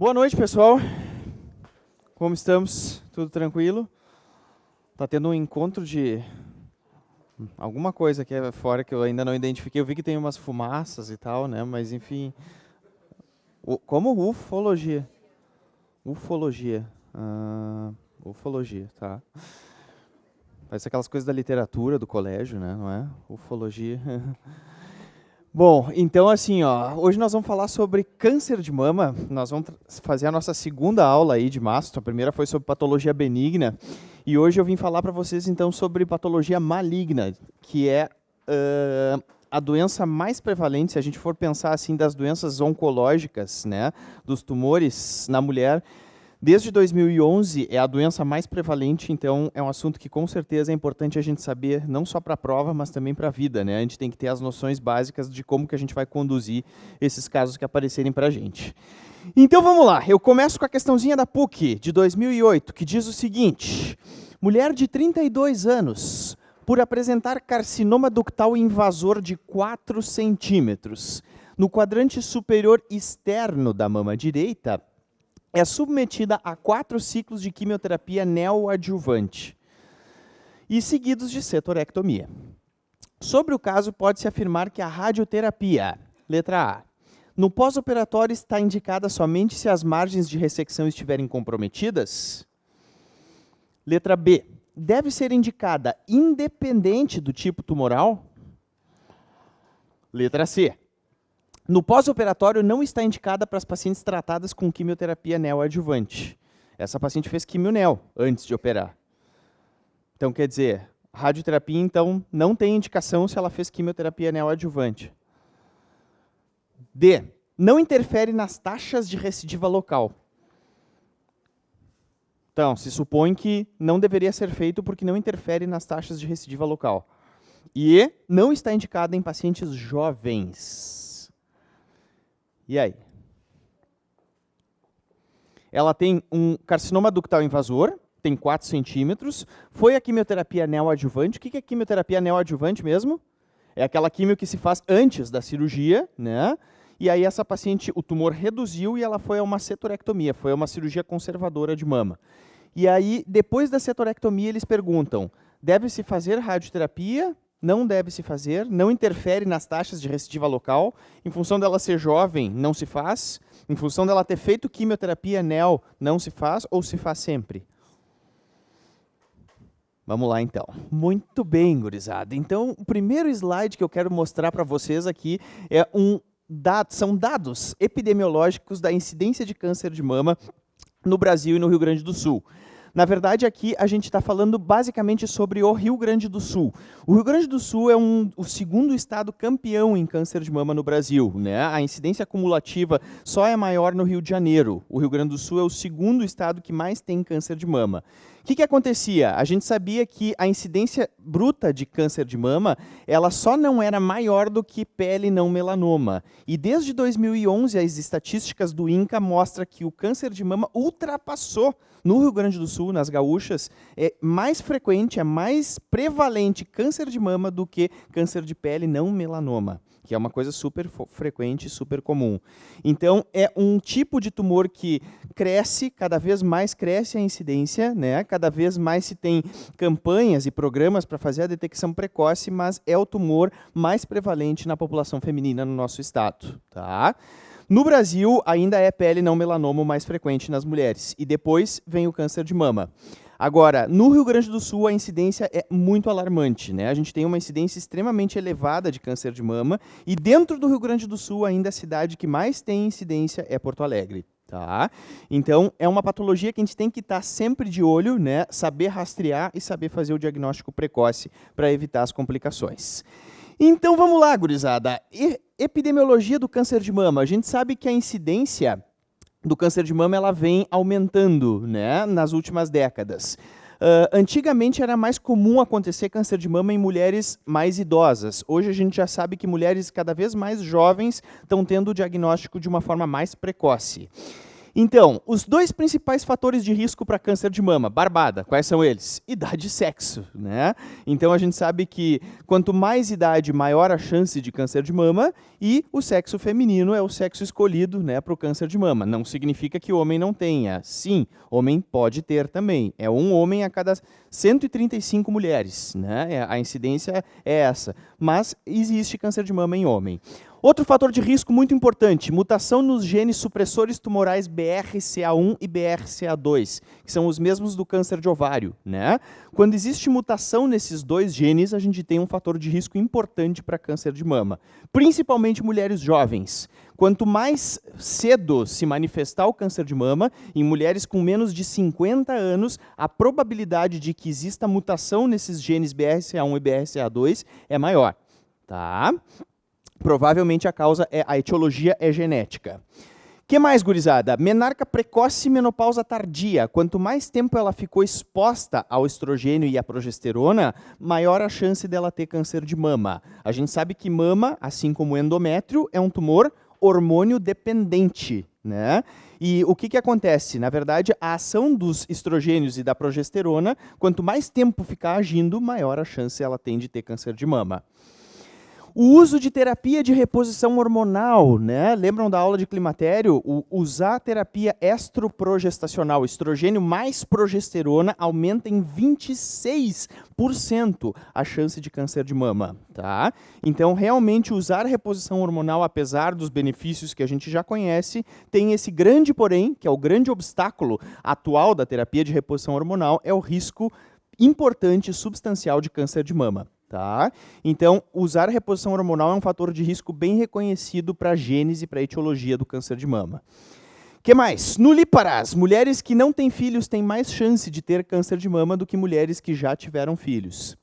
Boa noite, pessoal. Como estamos? Tudo tranquilo? Tá tendo um encontro de alguma coisa aqui fora que eu ainda não identifiquei. Eu vi que tem umas fumaças e tal, né? Mas enfim. Como ufologia? Ufologia. Ufologia, tá. Parece aquelas coisas da literatura do colégio, né? Não é? Ufologia. Bom, então assim, ó, hoje nós vamos falar sobre câncer de mama. Nós vamos fazer a nossa segunda aula aí de mastro. A primeira foi sobre patologia benigna. E hoje eu vim falar para vocês então sobre patologia maligna, que é a doença mais prevalente, se a gente for pensar assim, das doenças oncológicas, né, dos tumores na mulher. Desde 2011 é a doença mais prevalente, então é um assunto que com certeza é importante a gente saber, não só para a prova, mas também para a vida, né? A gente tem que ter as noções básicas de como que a gente vai conduzir esses casos que aparecerem para a gente. Então vamos lá, eu começo com a questãozinha da PUC, de 2008, que diz o seguinte: mulher de 32 anos, por apresentar carcinoma ductal invasor de 4 centímetros, no quadrante superior externo da mama direita, é submetida a 4 ciclos de quimioterapia neoadjuvante e seguidos de setorectomia. Sobre o caso, pode-se afirmar que a radioterapia, letra A, no pós-operatório está indicada somente se as margens de ressecção estiverem comprometidas? Letra B, deve ser indicada independente do tipo tumoral? Letra C, no pós-operatório não está indicada para as pacientes tratadas com quimioterapia neoadjuvante. Essa paciente fez quimio-neo antes de operar. Então, quer dizer, radioterapia, então, não tem indicação se ela fez quimioterapia neoadjuvante. D, não interfere nas taxas de recidiva local. Então, se supõe que não deveria ser feito porque não interfere nas taxas de recidiva local. E não está indicada em pacientes jovens. E aí? Ela tem um carcinoma ductal invasor, tem 4 centímetros, foi a quimioterapia neoadjuvante. O que é quimioterapia neoadjuvante mesmo? É aquela quimio que se faz antes da cirurgia, né? E aí essa paciente, o tumor reduziu e ela foi a uma setorectomia, foi a uma cirurgia conservadora de mama. E aí, depois da setorectomia, eles perguntam, deve-se fazer radioterapia? Não deve se fazer, não interfere nas taxas de recidiva local. Em função dela ser jovem, não se faz. Em função dela ter feito quimioterapia neo, não se faz ou se faz sempre? Vamos lá, então. Muito bem, gurizada. Então, o primeiro slide que eu quero mostrar para vocês aqui é são dados epidemiológicos da incidência de câncer de mama no Brasil e no Rio Grande do Sul. Na verdade, aqui a gente está falando basicamente sobre o Rio Grande do Sul. O Rio Grande do Sul é o segundo estado campeão em câncer de mama no Brasil, né? A incidência acumulativa só é maior no Rio de Janeiro. O Rio Grande do Sul é o segundo estado que mais tem câncer de mama. O que acontecia? A gente sabia que a incidência bruta de câncer de mama, ela só não era maior do que pele não melanoma. E desde 2011, as estatísticas do INCA mostram que o câncer de mama ultrapassou, no Rio Grande do Sul, nas gaúchas, é mais frequente, é mais prevalente câncer de mama do que câncer de pele não melanoma, que é uma coisa super frequente, super comum. Então, é um tipo de tumor que cresce, cada vez mais cresce a incidência, né? Cada vez mais se tem campanhas e programas para fazer a detecção precoce, mas é o tumor mais prevalente na população feminina no nosso estado, tá? No Brasil, ainda é pele não melanoma o mais frequente nas mulheres, e depois vem o câncer de mama. Agora, no Rio Grande do Sul, a incidência é muito alarmante, né? A gente tem uma incidência extremamente elevada de câncer de mama, e dentro do Rio Grande do Sul, ainda a cidade que mais tem incidência é Porto Alegre. Tá? Então, é uma patologia que a gente tem que estar sempre de olho, né? Saber rastrear e saber fazer o diagnóstico precoce para evitar as complicações. Então, vamos lá, gurizada. Epidemiologia do câncer de mama. A gente sabe que a incidência do câncer de mama ela vem aumentando, né, nas últimas décadas. Antigamente era mais comum acontecer câncer de mama em mulheres mais idosas. Hoje a gente já sabe que mulheres cada vez mais jovens estão tendo o diagnóstico de uma forma mais precoce. Então, os dois principais fatores de risco para câncer de mama, barbada, quais são eles? Idade e sexo, né? Então a gente sabe que quanto mais idade, maior a chance de câncer de mama, e o sexo feminino é o sexo escolhido, né, para o câncer de mama. Não significa que o homem não tenha. Sim, homem pode ter também. É um homem a cada 135 mulheres, né? A incidência é essa. Mas existe câncer de mama em homem. Outro fator de risco muito importante, mutação nos genes supressores tumorais BRCA1 e BRCA2, que são os mesmos do câncer de ovário, né? Quando existe mutação nesses dois genes, a gente tem um fator de risco importante para câncer de mama, principalmente mulheres jovens. Quanto mais cedo se manifestar o câncer de mama, em mulheres com menos de 50 anos, a probabilidade de que exista mutação nesses genes BRCA1 e BRCA2 é maior, tá? Provavelmente a etiologia é genética. Que mais, gurizada? Menarca precoce e menopausa tardia. Quanto mais tempo ela ficou exposta ao estrogênio e à progesterona, maior a chance dela ter câncer de mama. A gente sabe que mama, assim como o endométrio, é um tumor hormônio dependente, né? E o que acontece? Na verdade, a ação dos estrogênios e da progesterona, quanto mais tempo ficar agindo, maior a chance ela tem de ter câncer de mama. O uso de terapia de reposição hormonal, né? Lembram da aula de climatério? Usar a terapia estroprogestacional, estrogênio mais progesterona, aumenta em 26% a chance de câncer de mama, tá? Então, realmente, usar a reposição hormonal, apesar dos benefícios que a gente já conhece, tem esse grande porém, que é o grande obstáculo atual da terapia de reposição hormonal, é o risco importante e substancial de câncer de mama. Tá? Então, usar a reposição hormonal é um fator de risco bem reconhecido para a gênese e para a etiologia do câncer de mama. O que mais? Nulíparas. Mulheres que não têm filhos têm mais chance de ter câncer de mama do que mulheres que já tiveram filhos.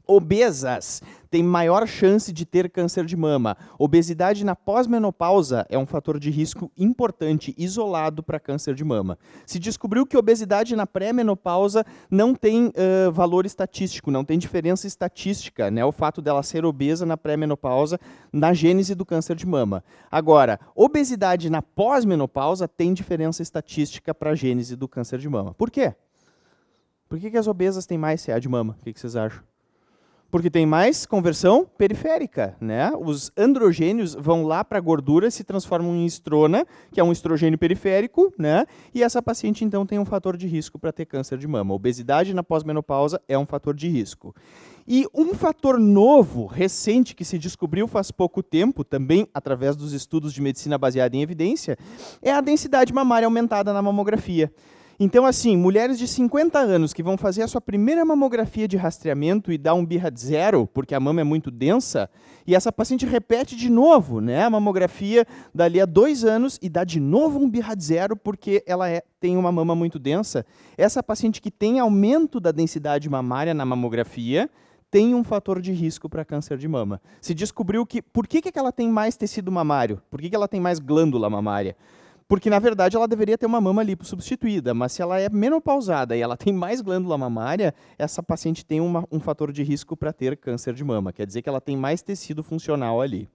Obesas têm maior chance de ter câncer de mama. Obesidade na pós-menopausa é um fator de risco importante, isolado para câncer de mama. Se descobriu que obesidade na pré-menopausa não tem valor estatístico, não tem diferença estatística, né, o fato dela ser obesa na pré-menopausa na gênese do câncer de mama. Agora, obesidade na pós-menopausa tem diferença estatística para a gênese do câncer de mama. Por quê? Por que as obesas têm mais CA de mama? O que vocês acham? Porque tem mais conversão periférica, né? Os androgênios vão lá para a gordura, se transformam em estrona, que é um estrogênio periférico, né? E essa paciente, então, tem um fator de risco para ter câncer de mama. Obesidade na pós-menopausa é um fator de risco. E um fator novo, recente, que se descobriu faz pouco tempo, também através dos estudos de medicina baseada em evidência, é a densidade mamária aumentada na mamografia. Então, assim, mulheres de 50 anos que vão fazer a sua primeira mamografia de rastreamento e dar um BIRAD 0, porque a mama é muito densa, e essa paciente repete de novo, né, a mamografia dali a 2 anos e dá de novo um BIRAD 0 porque ela tem uma mama muito densa. Essa paciente que tem aumento da densidade mamária na mamografia tem um fator de risco para câncer de mama. Se descobriu que... Por que ela tem mais tecido mamário? Por que ela tem mais glândula mamária? Porque, na verdade, ela deveria ter uma mama lipossubstituída, mas se ela é menopausada e ela tem mais glândula mamária, essa paciente tem um fator de risco para ter câncer de mama. Quer dizer que ela tem mais tecido funcional ali.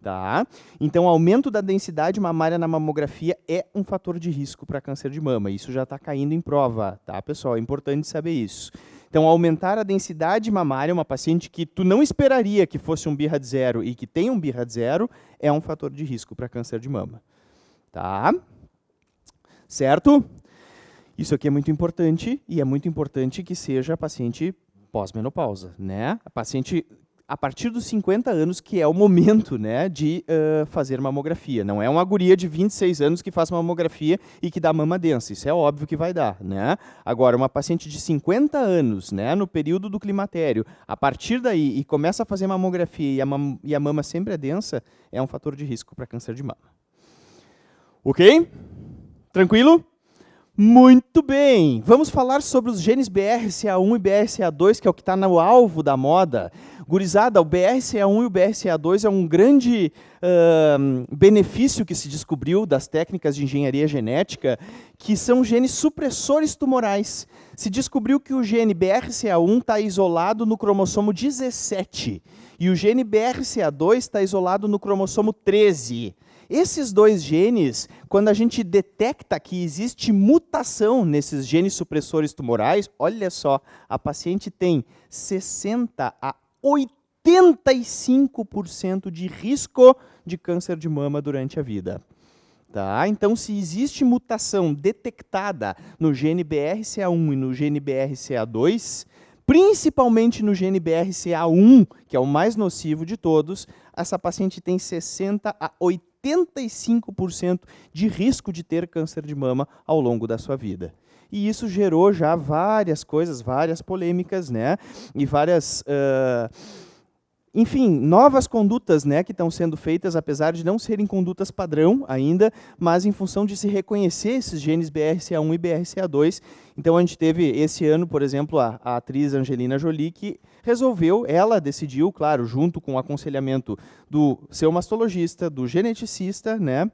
Tá? Então, aumento da densidade mamária na mamografia é um fator de risco para câncer de mama. Isso já está caindo em prova, tá, pessoal? É importante saber isso. Então, aumentar a densidade mamária, uma paciente que tu não esperaria que fosse um BIRAD 0 e que tem um BIRAD 0, é um fator de risco para câncer de mama. Tá? Certo? Isso aqui é muito importante e é muito importante que seja a paciente pós-menopausa, né? A paciente a partir dos 50 anos, que é o momento, né, de fazer mamografia. Não é uma guria de 26 anos que faz mamografia e que dá mama densa. Isso é óbvio que vai dar, né? Agora, uma paciente de 50 anos, né, no período do climatério, a partir daí e começa a fazer mamografia e a mama sempre é densa, é um fator de risco para câncer de mama. Ok? Tranquilo? Muito bem. Vamos falar sobre os genes BRCA1 e BRCA2, que é o que está no alvo da moda. Gurizada, o BRCA1 e o BRCA2 é um grande benefício que se descobriu das técnicas de engenharia genética, que são genes supressores tumorais. Se descobriu que o gene BRCA1 está isolado no cromossomo 17 e o gene BRCA2 está isolado no cromossomo 13. Esses dois genes, quando a gente detecta que existe mutação nesses genes supressores tumorais, olha só, a paciente tem 60 a 85% de risco de câncer de mama durante a vida. Tá? Então, se existe mutação detectada no gene BRCA1 e no gene BRCA2, principalmente no gene BRCA1, que é o mais nocivo de todos, essa paciente tem 60 a 85% de risco de ter câncer de mama ao longo da sua vida. E isso gerou já várias coisas, várias polêmicas, né? E várias... enfim, novas condutas, né, que estão sendo feitas, apesar de não serem condutas padrão ainda, mas em função de se reconhecer esses genes BRCA1 e BRCA2. Então, a gente teve esse ano, por exemplo, a atriz Angelina Jolie, que resolveu, ela decidiu, claro, junto com o aconselhamento do seu mastologista, do geneticista, né,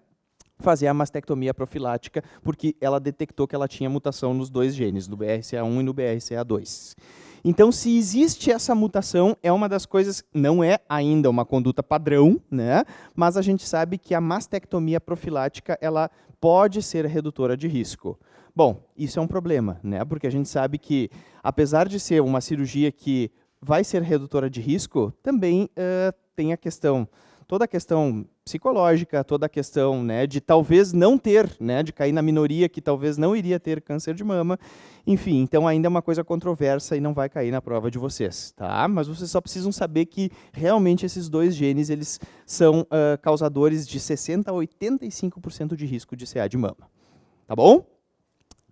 fazer a mastectomia profilática, porque ela detectou que ela tinha mutação nos dois genes, no BRCA1 e no BRCA2. Então, se existe essa mutação, é uma das coisas, não é ainda uma conduta padrão, né? Mas a gente sabe que a mastectomia profilática ela pode ser redutora de risco. Bom, isso é um problema, né? Porque a gente sabe que, apesar de ser uma cirurgia que vai ser redutora de risco, também tem a questão, toda a questão psicológica, toda a questão, né, de talvez não ter, né, de cair na minoria que talvez não iria ter câncer de mama. Enfim, então ainda é uma coisa controversa e não vai cair na prova de vocês, tá? Mas vocês só precisam saber que realmente esses dois genes eles são causadores de 60 a 85% de risco de CA de mama. Tá bom?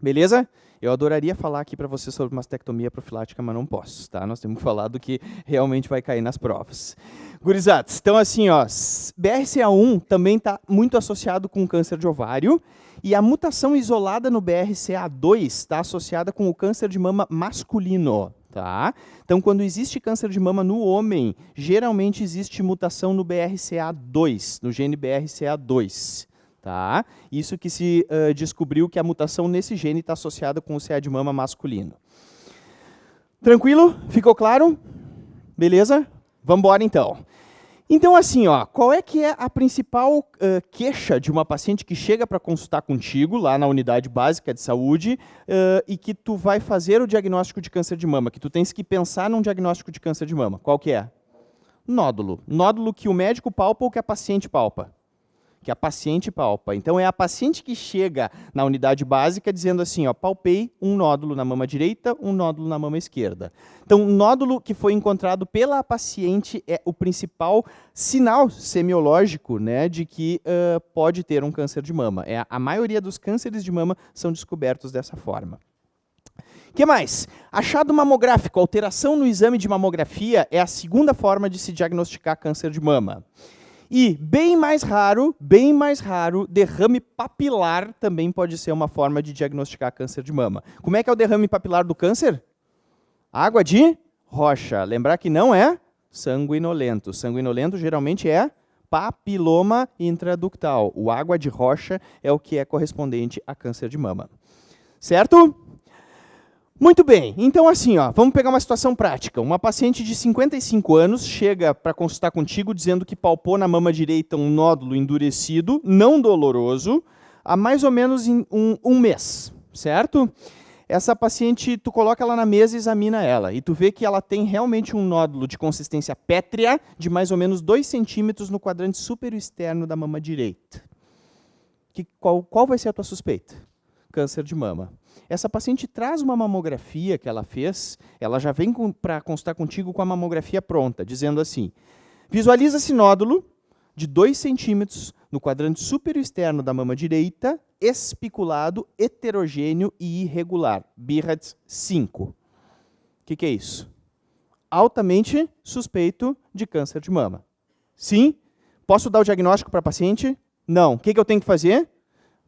Beleza? Eu adoraria falar aqui para vocês sobre mastectomia profilática, mas não posso, tá? Nós temos que falar do que realmente vai cair nas provas. Gurizados, então assim, ó, BRCA1 também está muito associado com câncer de ovário e a mutação isolada no BRCA2 está associada com o câncer de mama masculino, tá? Então, quando existe câncer de mama no homem, geralmente existe mutação no BRCA2, no gene BRCA2. Tá? Isso que se descobriu que a mutação nesse gene está associada com o CA de mama masculino. Tranquilo? Ficou claro? Beleza? Vamos embora então. Então assim, ó, qual é que é a principal queixa de uma paciente que chega para consultar contigo lá na unidade básica de saúde e que tu vai fazer o diagnóstico de câncer de mama, que tu tens que pensar num diagnóstico de câncer de mama? Qual que é? Nódulo. Nódulo que o médico palpa ou que a paciente palpa? Que a paciente palpa. Então, é a paciente que chega na unidade básica dizendo assim, ó, palpei um nódulo na mama direita, um nódulo na mama esquerda. Então, o nódulo que foi encontrado pela paciente é o principal sinal semiológico, né, de que pode ter um câncer de mama. A maioria dos cânceres de mama são descobertos dessa forma. O que mais? Achado mamográfico, alteração no exame de mamografia é a segunda forma de se diagnosticar câncer de mama. E, bem mais raro, derrame papilar também pode ser uma forma de diagnosticar câncer de mama. Como é que é o derrame papilar do câncer? Água de rocha. Lembrar que não é sanguinolento. Sanguinolento geralmente é papiloma intraductal. O água de rocha é o que é correspondente a câncer de mama. Certo? Muito bem, então assim, ó, vamos pegar uma situação prática. Uma paciente de 55 anos chega para consultar contigo dizendo que palpou na mama direita um nódulo endurecido, não doloroso, há mais ou menos em um mês, certo? Essa paciente, tu coloca ela na mesa e examina ela, e tu vê que ela tem realmente um nódulo de consistência pétrea de mais ou menos 2 centímetros no quadrante superior externo da mama direita. Qual vai ser a tua suspeita? Câncer de mama. Essa paciente traz uma mamografia que ela fez, ela já vem para consultar contigo com a mamografia pronta, dizendo assim, visualiza esse nódulo de 2 centímetros no quadrante superior externo da mama direita, espiculado, heterogêneo e irregular, BIRADS 5. O que é isso? Altamente suspeito de câncer de mama. Sim? Posso dar o diagnóstico para a paciente? Não. O que eu tenho que fazer?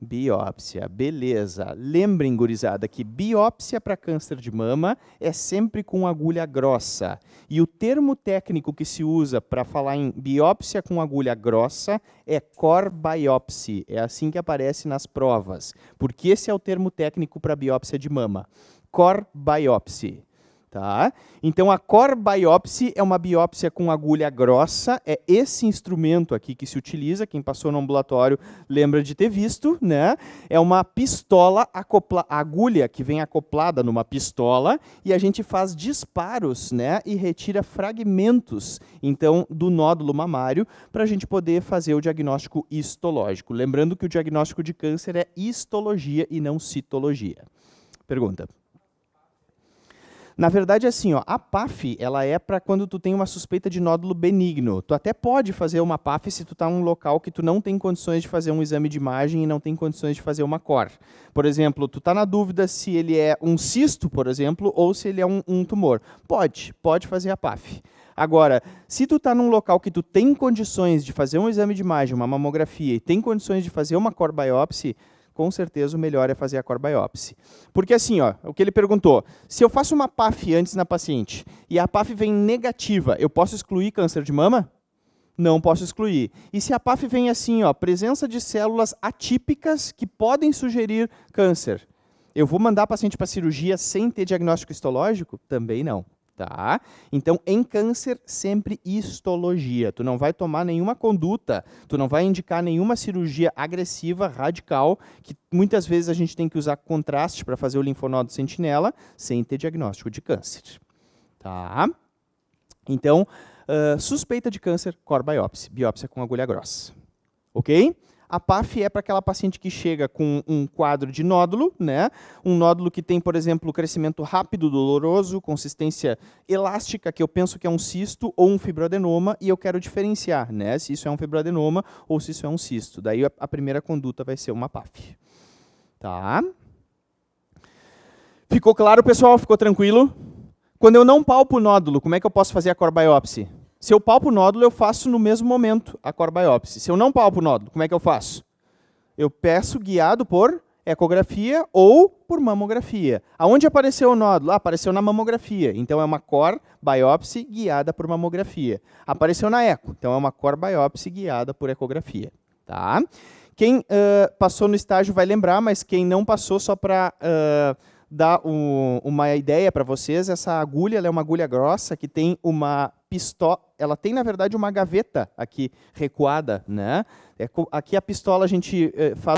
Biópsia, beleza. Lembrem, gurizada, que biópsia para câncer de mama é sempre com agulha grossa. E o termo técnico que se usa para falar em biópsia com agulha grossa é core biopsy. É assim que aparece nas provas. Porque esse é o termo técnico para biópsia de mama. Core biopsy. Tá? Então, a core biopsy é uma biópsia com agulha grossa, é esse instrumento aqui que se utiliza, quem passou no ambulatório lembra de ter visto, né? É uma pistola, a agulha que vem acoplada numa pistola, e a gente faz disparos, né? E retira fragmentos, então, do nódulo mamário, para a gente poder fazer o diagnóstico histológico. Lembrando que o diagnóstico de câncer é histologia e não citologia. Pergunta. Na verdade, assim, ó, a PAF, ela é para quando tu tem uma suspeita de nódulo benigno. Tu até pode fazer uma PAF se tu está em um local que tu não tem condições de fazer um exame de imagem e não tem condições de fazer uma core. Por exemplo, tu está na dúvida se ele é um cisto, por exemplo, ou se ele é um tumor. Pode fazer a PAF. Agora, se tu está num local que tu tem condições de fazer um exame de imagem, uma mamografia, e tem condições de fazer uma core biopsy, com certeza o melhor é fazer a core biopsy. Porque assim, ó, o que ele perguntou, se eu faço uma PAF antes na paciente e a PAF vem negativa, eu posso excluir câncer de mama? Não posso excluir. E se a PAF vem assim, ó, presença de células atípicas que podem sugerir câncer, eu vou mandar a paciente para cirurgia sem ter diagnóstico histológico? Também não. Tá? Então, em câncer, sempre histologia. Tu não vai tomar nenhuma conduta, tu não vai indicar nenhuma cirurgia agressiva, radical, que muitas vezes a gente tem que usar contraste para fazer o linfonodo sentinela, sem ter diagnóstico de câncer. Tá? Então, suspeita de câncer, core biopsy, biópsia com agulha grossa. Ok? A PAF é para aquela paciente que chega com um quadro de nódulo, né? Um nódulo que tem, por exemplo, crescimento rápido, doloroso, consistência elástica, que eu penso que é um cisto ou um fibroadenoma, e eu quero diferenciar, né? Se isso é um fibroadenoma ou se isso é um cisto. Daí a primeira conduta vai ser uma PAF. Tá? Ficou claro, pessoal? Ficou tranquilo? Quando eu não palpo o nódulo, como é que eu posso fazer a core biopsy? Se eu palpo o nódulo, eu faço no mesmo momento a core biopsy. Se eu não palpo o nódulo, como é que eu faço? Eu peço guiado por ecografia ou por mamografia. Aonde apareceu o nódulo? Apareceu na mamografia. Então, é uma core biopsy guiada por mamografia. Apareceu na eco. Então, é uma core biopsy guiada por ecografia. Tá? Quem passou no estágio vai lembrar, mas quem não passou, só para dar uma ideia para vocês, essa agulha ela é uma agulha grossa que tem uma pistola, ela tem, na verdade, uma gaveta aqui recuada, né? Aqui a pistola a gente faz